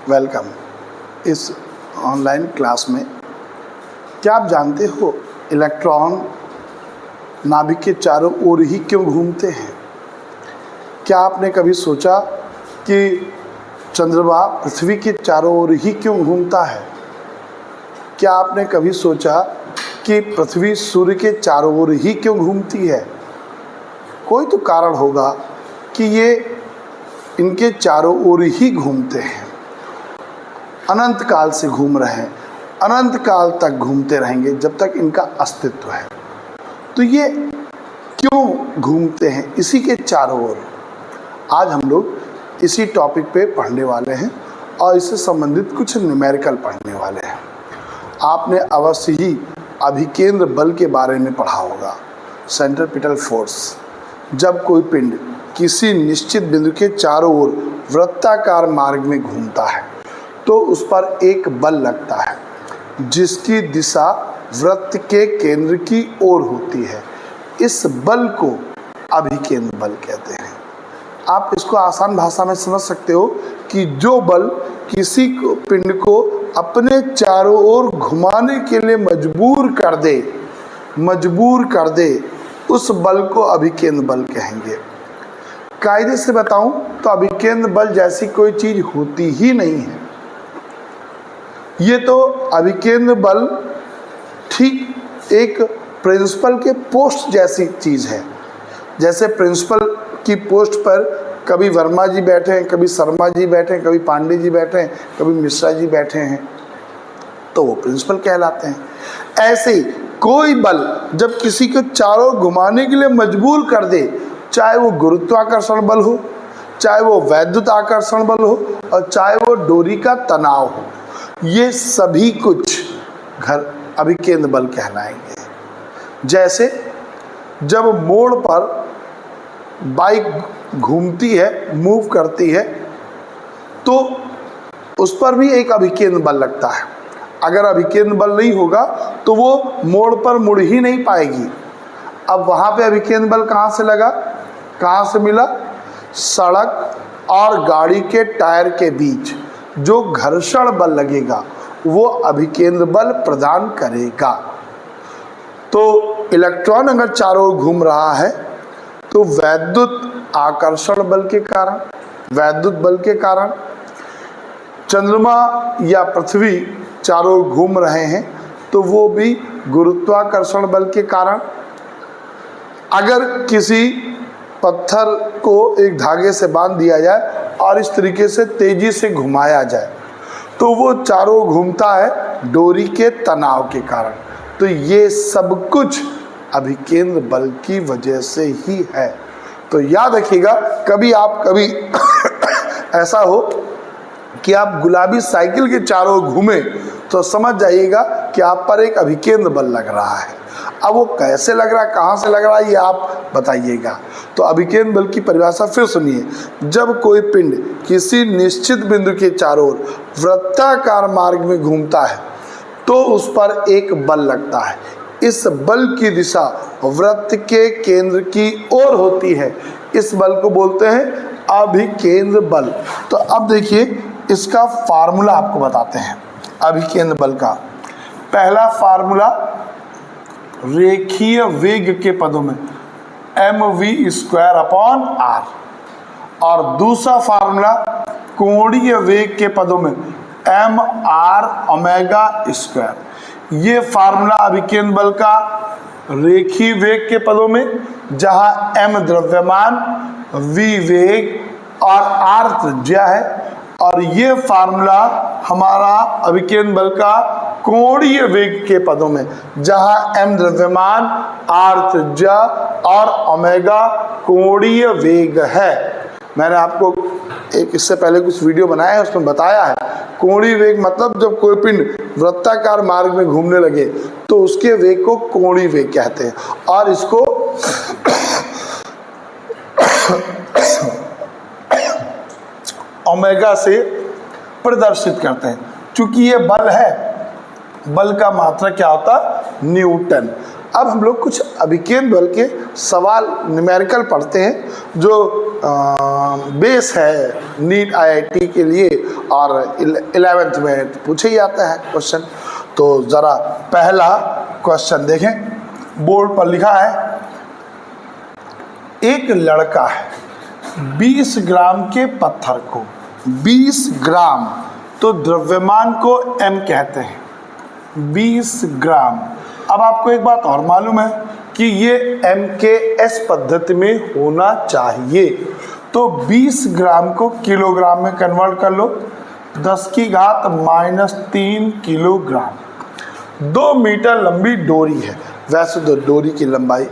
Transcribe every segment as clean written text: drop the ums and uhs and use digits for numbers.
Welcome इस online class में। क्या आप जानते हो इलेक्ट्रॉन नाभिक के चारों ओर ही क्यों घूमते हैं? क्या आपने कभी सोचा कि चंद्रमा पृथ्वी के चारों ओर ही क्यों घूमता है? क्या आपने कभी सोचा कि पृथ्वी सूर्य के चारों ओर ही क्यों घूमती है? कोई तो कारण होगा कि ये इनके चारों ओर ही घूमते हैं। अनंत काल से घूम रहे हैं, अनंत काल तक घूमते रहेंगे जब तक इनका अस्तित्व है। तो ये क्यों घूमते हैं इसी के चारों ओर? आज हम लोग इसी टॉपिक पे पढ़ने वाले हैं और इससे संबंधित कुछ न्यूमेरिकल पढ़ने वाले हैं। आपने अवश्य ही अभिकेंद्र बल के बारे में पढ़ा होगा, सेंट्रीपिटल फोर्स। जब कोई पिंड किसी निश्चित बिंदु के चारों ओर वृत्ताकार मार्ग में घूमता है तो उस पर एक बल लगता है जिसकी दिशा वृत्त के केंद्र की ओर होती है। इस बल को अभिकेंद्र बल कहते हैं। आप इसको आसान भाषा में समझ सकते हो कि जो बल किसी पिंड को अपने चारों ओर घुमाने के लिए मजबूर कर दे उस बल को अभिकेंद्र बल कहेंगे। कायदे से बताऊं तो अभिकेंद्र बल जैसी कोई चीज होती ही नहीं है। ये तो अभिकेंद्र बल ठीक एक प्रिंसिपल के पोस्ट जैसी चीज है। जैसे प्रिंसिपल की पोस्ट पर कभी वर्मा जी बैठे हैं, कभी शर्मा जी बैठे हैं, कभी पांडे जी बैठे हैं, कभी मिश्रा जी बैठे हैं, तो वो प्रिंसिपल कहलाते हैं। ऐसे ही कोई बल जब किसी को चारों घुमाने के लिए मजबूर कर दे, चाहे वो गुरुत्वाकर्षण बल हो, चाहे वो वैद्युत आकर्षण बल हो, और चाहे वो डोरी का तनाव हो, ये सभी कुछ अभिकेंद्र बल कहलाएंगे। जैसे जब मोड़ पर बाइक घूमती है, मूव करती है, तो उस पर भी एक अभिकेंद्र बल लगता है। अगर अभिकेंद्र बल नहीं होगा तो वो मोड़ पर मुड़ ही नहीं पाएगी। अब वहाँ पे अभिकेंद्र बल कहाँ से लगा, कहाँ से मिला? सड़क और गाड़ी के टायर के बीच जो घर्षण बल लगेगा वो अभिकेंद्र बल प्रदान करेगा। तो इलेक्ट्रॉन अगर चारों ओर घूम रहा है तो वैद्युत आकर्षण बल के कारण, वैद्युत बल के कारण, चंद्रमा या पृथ्वी चारों ओर घूम रहे हैं तो वो भी गुरुत्वाकर्षण बल के कारण। अगर किसी पत्थर को एक धागे से बांध दिया जाए और इस तरीके से तेजी से घुमाया जाए तो वो चारों ओर घूमता है डोरी के तनाव के कारण। तो ये सब कुछ अभिकेंद्र बल की वजह से ही है। तो याद रखिएगा, कभी ऐसा हो कि आप गुलाबी साइकिल के चारों ओर घूमे तो समझ जाइएगा कि आप पर एक अभिकेंद्र बल लग रहा है। अब वो कैसे लग रहा है, कहाँ से लग रहा है, ये आप बताइएगा। तो अभिकेंद्र बल की परिभाषा फिर सुनिए। जब कोई पिंड किसी निश्चित बिंदु के चारों ओर वृत्ताकार मार्ग में घूमता है तो उस पर एक बल लगता है। इस बल की दिशा वृत्त के केंद्र की ओर होती है। इस बल को बोलते हैं अभिकेंद्र बल। तो अब देखिए इसका फार्मूला आपको बताते हैं अभिकेंद्र बल का। पहला फार्मूला रेखीय वेग के पदों में mv²/r, और दूसरा फार्मूला कोणीय वेग के पदों में mr⍵²। ये फार्मूला अभिकेंद्र बल का रेखीय वेग के पदों में, जहां m द्रव्यमान, v वेग और r त्रिज्या है, और ये फार्मूला हमारा अभिकेंद्र बल का कोणीय वेग के पदों में, जहां m द्रव्यमान, r त्रिज्या और ओमेगा कोणीय वेग है। मैंने आपको एक इससे पहले कुछ वीडियो बनाया है, उसमें बताया है कोणीय वेग मतलब जब कोई पिंड वृत्ताकार मार्ग में घूमने लगे तो उसके वेग को कोणीय वेग कहते हैं, और इसको ओमेगा से प्रदर्शित करते हैं। चूंकि ये बल है, बल का मात्रा क्या होता है? न्यूटन। अब हम लोग कुछ अभिकेंद्र बल के सवाल न्यूमेरिकल पढ़ते हैं जो बेस है नीट IIT के लिए और 11th में पूछे ही आता है क्वेश्चन। तो ज़रा पहला क्वेश्चन देखें, बोर्ड पर लिखा है, एक लड़का है 20 ग्राम के पत्थर को 20 ग्राम, तो द्रव्यमान को m कहते हैं, 20 ग्राम। अब आपको एक बात और मालूम है कि ये MKS पद्धति में होना चाहिए, तो 20 ग्राम को किलोग्राम में कन्वर्ट कर लो, 10⁻³ किलोग्राम। 2 मीटर लंबी डोरी है, वैसे तो डोरी की लंबाई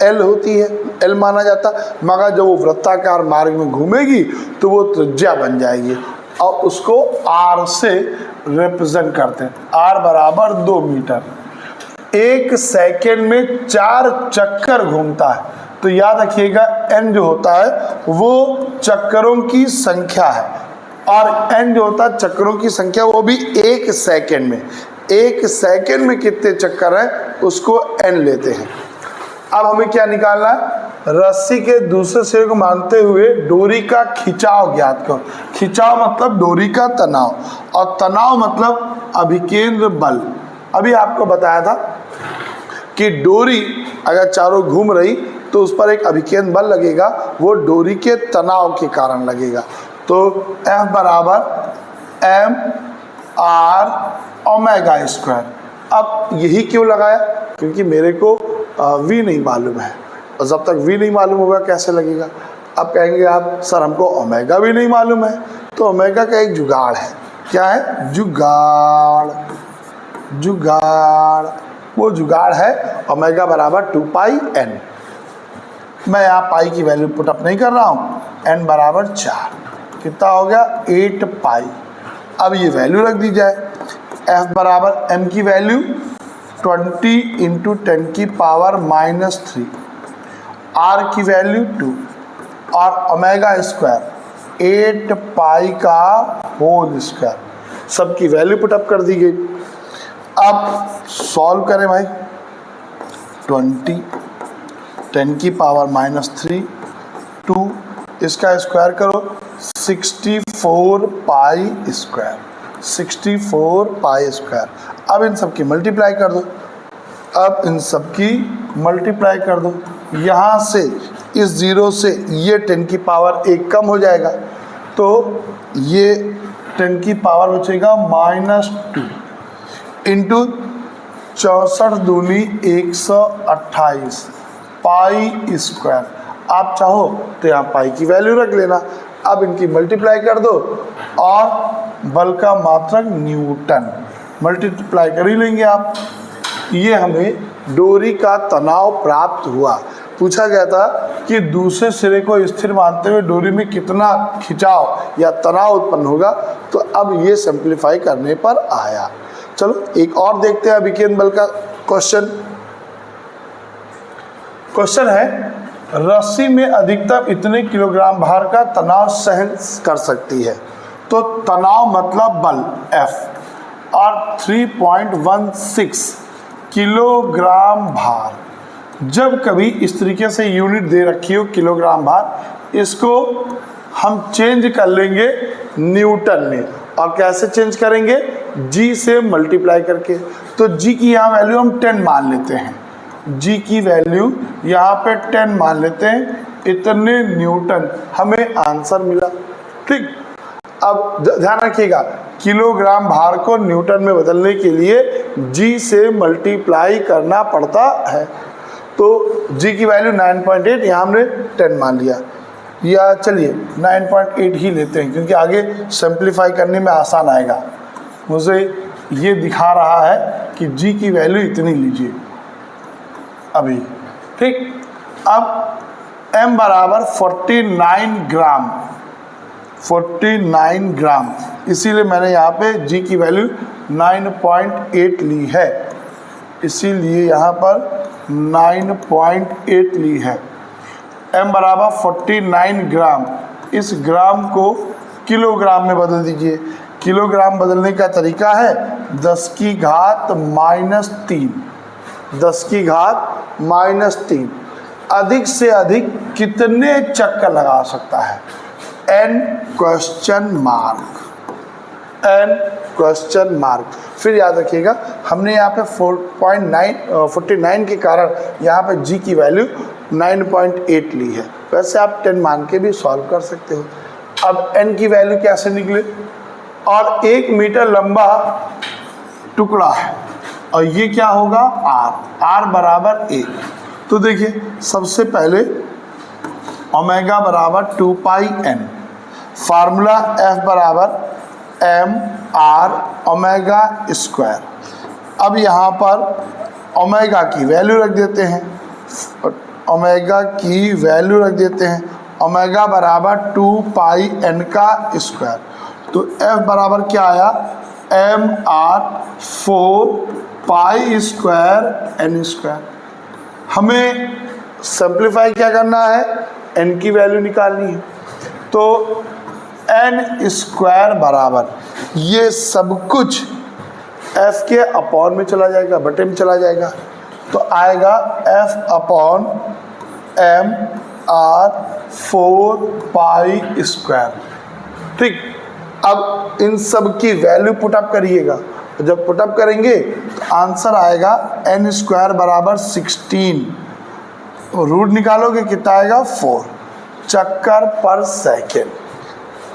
L होती है, L माना जाता, मगर जब वो वृत्ताकार मार्ग में घूमेगी तो वो त्रिज्या बन जाएगी और उसको R से रिप्रेजेंट करते हैं। R बराबर 2 मीटर। 1 सेकेंड में 4 चक्कर घूमता है, तो याद रखिएगा n जो होता है वो चक्करों की संख्या है और n जो होता है चक्करों की संख्या, वो भी 1 सेकेंड में। 1 सेकेंड में कितने चक्कर हैं उसको n लेते हैं। अब हमें क्या निकालना है, रस्सी के दूसरे सिरे को मानते हुए डोरी का खिंचाव ज्ञात करो। खिंचाव मतलब डोरी का तनाव और तनाव मतलब अभिकेंद्र बल। अभी आपको बताया था कि डोरी अगर चारों घूम रही तो उस पर एक अभिकेंद्र बल लगेगा, वो डोरी के तनाव के कारण लगेगा। तो F बराबर mR²। अब यही क्यों लगाया, क्योंकि मेरे को V नहीं मालूम है और जब तक V नहीं मालूम होगा कैसे लगेगा। अब कहेंगे आप सर हमको ओमेगा भी नहीं मालूम है, तो ओमेगा का एक जुगाड़ है। क्या है? जुगाड़। जुगाड़, वो जुगाड़ है ओमेगा बराबर 2πN। मैं यहाँ पाई की वैल्यू पुट अप नहीं कर रहा हूँ, n बराबर 4, कितना हो गया 8π। अब ये वैल्यू रख दी जाए, f बराबर m की वैल्यू 20 × 10⁻³ r की वैल्यू 2 और ओमेगा स्क्वायर 8π का होल स्क्वायर, सबकी वैल्यू पुट अप कर दी गई। अब सॉल्व करें भाई, 20 10⁻³ 2, इसका स्क्वायर करो 64π²। 64π²। अब इन सब की मल्टीप्लाई कर दो, अब इन सब की मल्टीप्लाई कर दो। यहाँ से इस 0 से ये 10⁻1 कम हो जाएगा, तो ये 10 बचेगा -2 इंटू 64 दूनी 128 π²। आप चाहो तो यहाँ पाई की वैल्यू रख लेना। अब इनकी मल्टीप्लाई कर दो और बल का मात्रक न्यूटन, मल्टीप्लाई कर ही लेंगे आप। ये हमें डोरी का तनाव प्राप्त हुआ। पूछा गया था कि दूसरे सिरे को स्थिर मानते हुए डोरी में कितना खिंचाव या तनाव उत्पन्न होगा, तो अब ये सिंप्लीफाई करने पर आया। चलो एक और देखते हैं अभिकेंद्र बल का क्वेश्चन। क्वेश्चन है, रस्सी में अधिकतम इतने किलोग्राम भार का तनाव सहन कर सकती है। तो तनाव मतलब बल F और 3.16 किलोग्राम भार। जब कभी इस तरीके से यूनिट दे रखी हो किलोग्राम भार, इसको हम चेंज कर लेंगे न्यूटन में। और कैसे चेंज करेंगे? G से मल्टीप्लाई करके। तो G की यहाँ वैल्यू हम 10 मान लेते हैं, G की वैल्यू यहाँ पे 10 मान लेते हैं, इतने न्यूटन हमें आंसर मिला। ठीक, अब ध्यान रखिएगा किलोग्राम भार को न्यूटन में बदलने के लिए G से मल्टीप्लाई करना पड़ता है। तो G की वैल्यू 9.8, यहाँ हमने 10 मान लिया, या चलिए 9.8 ही लेते हैं क्योंकि आगे सिंप्लीफाई करने में आसान आएगा। मुझे ये दिखा रहा है कि G की वैल्यू इतनी लीजिए अभी। ठीक, अब M बराबर 49 ग्राम, 49 ग्राम, इसीलिए मैंने यहाँ पे G की वैल्यू 9.8 ली है, इसीलिए यहाँ पर 9.8 ली है। M बराबर 49 ग्राम, इस ग्राम को किलोग्राम में बदल दीजिए। किलोग्राम बदलने का तरीका है 10⁻³ 10 की घात -3 अधिक से अधिक कितने चक्कर लगा सकता है? n question mark, n question mark. फिर याद रखिएगा हमने यहाँ पे 49 के कारण यहाँ पे g की वैल्यू 9.8 ली है। वैसे आप 10 मान के भी सॉल्व कर सकते हो। अब n की वैल्यू कैसे निकले? और 1 मीटर लंबा टुकड़ा है और ये क्या होगा? r बराबर 1। तो देखिए सबसे पहले ओमेगा बराबर 2 पाई n, फार्मूला f बराबर m r ओमेगा स्क्वायर। अब यहाँ पर ओमेगा की वैल्यू रख देते हैं, ओमेगा की वैल्यू रख देते हैं, ओमेगा बराबर 2 पाई n का स्क्वायर। तो f बराबर क्या आया? m r 4 pi square n square. हमें सिंप्लीफाई क्या करना है? n की वैल्यू निकालनी है। तो n स्क्वायर बराबर ये सब कुछ f के अपॉन में चला जाएगा, बटे में चला जाएगा। तो आएगा f upon m r 4 pi square. ठीक, अब इन सब की वैल्यू पुटअप करिएगा। जब पुटअप करेंगे तो आंसर आएगा n स्क्वायर बराबर 16। रूट निकालोगे कितना आएगा? 4 चक्कर पर सेकेंड।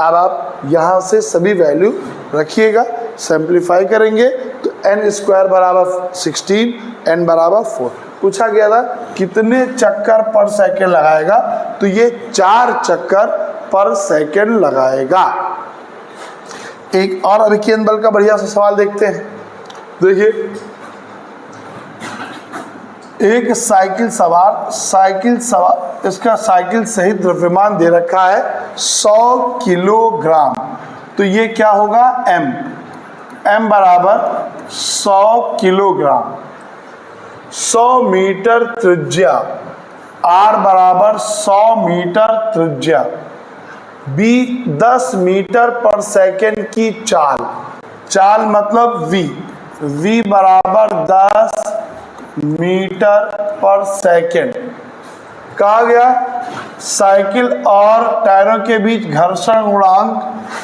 अब आप यहाँ से सभी वैल्यू रखिएगा, सिंप्लीफाई करेंगे तो n स्क्वायर बराबर 16, n बराबर 4। पूछा गया था कितने चक्कर पर सेकेंड लगाएगा, तो ये 4 चक्कर पर सेकेंड लगाएगा। एक और अभिकेंद्र बल का बढ़िया सा सवाल देखते हैं। देखिए एक साइकिल सवार इसका साइकिल सहित द्रव्यमान दे रखा है 100 किलोग्राम। तो ये क्या होगा? m बराबर 100 किलोग्राम, 100 मीटर त्रिज्या, r बराबर 100 मीटर त्रिज्या, 10 मीटर पर सेकेंड की चाल मतलब v बराबर 10 मीटर पर सेकेंड। कहा गया साइकिल और टायरों के बीच घर्षण गुणांक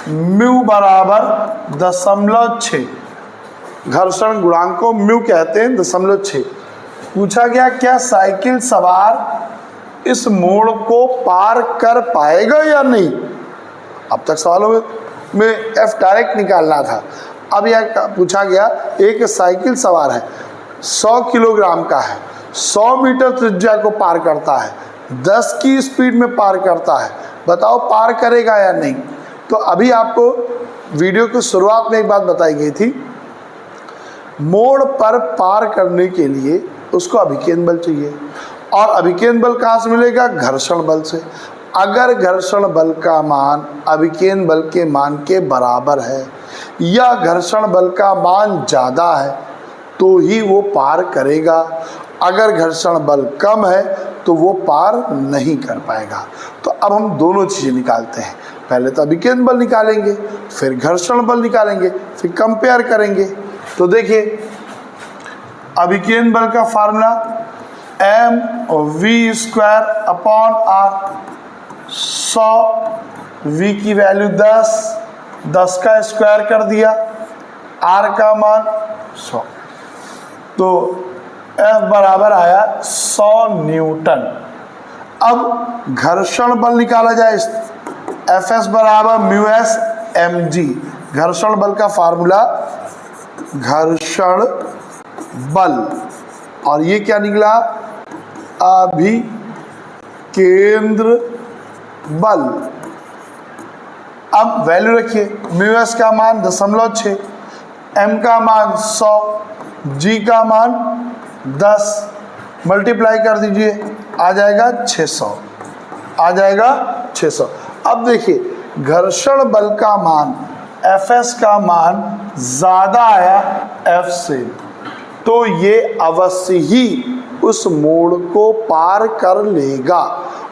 म्यू बराबर 0.6। घर्षण गुणांक को म्यू कहते हैं, 0.6। पूछा गया क्या साइकिल सवार इस मोड़ को पार कर पाएगा या नहीं? अब तक सवालों में एफ डायरेक्ट निकालना था। अब यह पूछा गया एक साइकिल सवार है, 100 किलोग्राम का है, 100 मीटर त्रिज्या को पार करता है, 10 की स्पीड में पार करता है, बताओ पार करेगा या नहीं? तो अभी आपको वीडियो की शुरुआत में एक बात बताई गई थी, मोड़ पर पार करने के लिए उसको अभिकेंद्र बल चाहिए, और अभिकेंद्र बल कहाँ से मिलेगा? घर्षण बल से। अगर घर्षण बल का मान अभिकेंद्र बल के मान के बराबर है या घर्षण बल का मान ज़्यादा है तो ही वो पार करेगा। अगर घर्षण बल कम है तो वो पार नहीं कर पाएगा। तो अब हम दोनों चीज़ें निकालते हैं, पहले तो अभिकेंद्र बल निकालेंगे, फिर घर्षण बल निकालेंगे, फिर कंपेयर करेंगे। तो देखिए अभिकेंद्र बल का formula m v square upon r, 100 v की वैल्यू 10 का स्क्वायर कर दिया, r का मान 100, तो F बराबर आया 100 न्यूटन। अब घर्षण बल निकाला जाए, Fs बराबर म्यू एस mg। घर्षण बल का फार्मूला घर्षण बल, और ये क्या निकला? अभिकेंद्र बल। अब वैल्यू रखिए, म्यू एस का मान 0.6, m का मान 100, g का मान 10, मल्टीप्लाई कर दीजिए, आ जाएगा 600, आ जाएगा 600। अब देखिए घर्षण बल का मान Fs का मान ज़्यादा आया F से, तो ये अवश्य ही उस मोड़ को पार कर लेगा।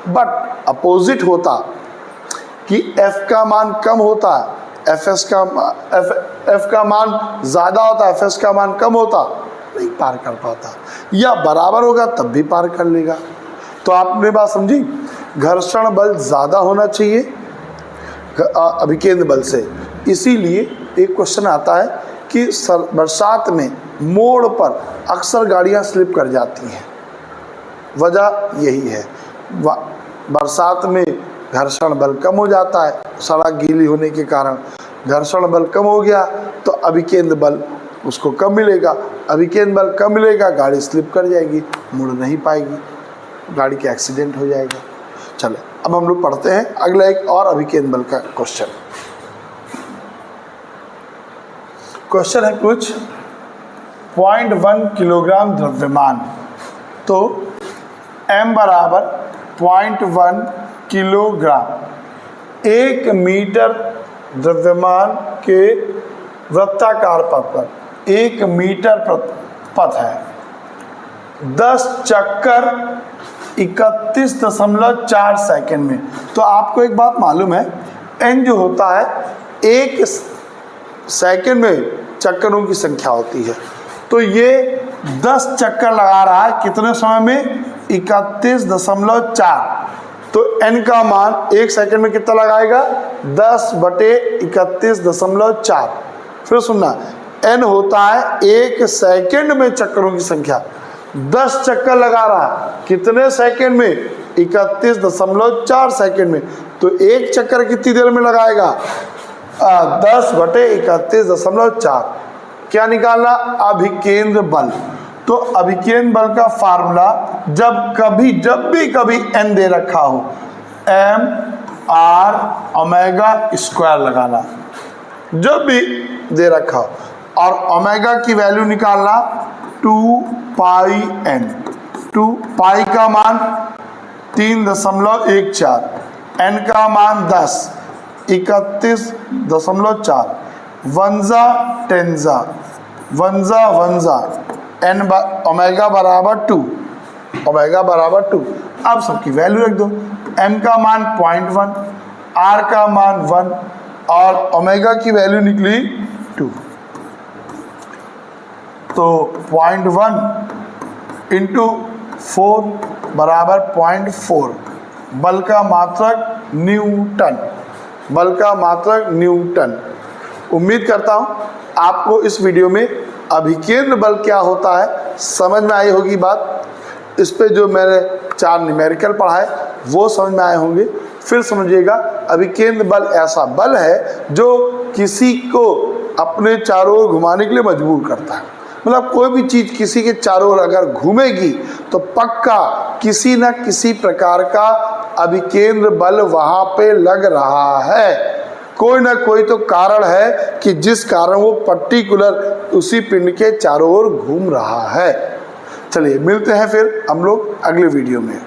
बट अपोजिट होता कि F का मान कम होता, F का मान ज़्यादा होता, Fs का मान कम होता, नहीं पार कर पाता। या बराबर होगा तब भी पार कर लेगा। तो आपने बात समझी, घर्षण बल ज़्यादा होना चाहिए अभिकेंद्र बल से। इसीलिए एक क्वेश्चन आता है कि बरसात में मोड़ पर अक्सर गाड़ियां स्लिप कर जाती हैं, वजह यही है। बरसात में घर्षण बल कम हो जाता है, सड़क गीली होने के कारण घर्षण बल कम हो गया तो अभिकेंद्र बल उसको कम मिलेगा। अभिकेंद्र बल कम मिलेगा, गाड़ी स्लिप कर जाएगी, मुड़ नहीं पाएगी, गाड़ी का एक्सीडेंट हो जाएगा। चलो अब हम लोग पढ़ते हैं अगला एक और अभिकेंद्र बल का क्वेश्चन। क्वेश्चन है कुछ 0.1 किलोग्राम द्रव्यमान, तो m बराबर 0.1 किलोग्राम 1 मीटर द्रव्यमान के वृत्ताकार पथ पर 1 मीटर पथ है, 10 चक्कर 31.4 सेकेंड में। तो आपको एक बात मालूम है, n जो होता है 1 सेकेंड में चक्करों की संख्या होती है। तो ये 10 चक्कर लगा रहा है कितने समय में? 31.4। तो n का मान 1 सेकेंड में कितना लगाएगा? 10/31.4। फिर सुनना, n होता है 1 सेकेंड में चक्करों की संख्या, 10 चक्कर लगा रहा है कितने सेकेंड में? 31.4 सेकेंड में। तो एक चक्कर कितनी देर में लगाएगा? 10/31.4। क्या निकालना? अभिकेंद्र बल। तो अभिकेंद्र बल का फार्मूला जब भी कभी n दे रखा हो, m r ओमेगा स्क्वायर लगाना, जब भी दे रखा हो, और ओमेगा की वैल्यू निकालना 2πn। 2π का मान 3.14, n का मान 10, 31.4, वंजा टेंजा वंजा n ओमेगा बराबर 2, ओमेगा बराबर 2। अब सबकी वैल्यू रख दो, m का मान 0.1, r का मान 1 और ओमेगा की वैल्यू निकली 2। तो 0.1 इंटू 4 बराबर 0.4। बल का मात्रक न्यूटन, बल का मात्रक न्यूटन। उम्मीद करता हूँ आपको इस वीडियो में अभिकेंद्र बल क्या होता है समझ में आई होगी बात। इस पे जो मैंने 4 न्यूमेरिकल पढ़ाए वो समझ में आए होंगे। फिर समझिएगा, अभिकेंद्र बल ऐसा बल है जो किसी को अपने चारों ओर घुमाने के लिए मजबूर करता है। मतलब कोई भी चीज़ किसी के चारों ओर अगर घूमेगी तो पक्का किसी न किसी प्रकार का अभिकेंद्र बल वहाँ पे लग रहा है। कोई ना कोई तो कारण है कि जिस कारण वो पर्टिकुलर उसी पिंड के चारों ओर घूम रहा है। चलिए मिलते हैं फिर हम लोग अगले वीडियो में।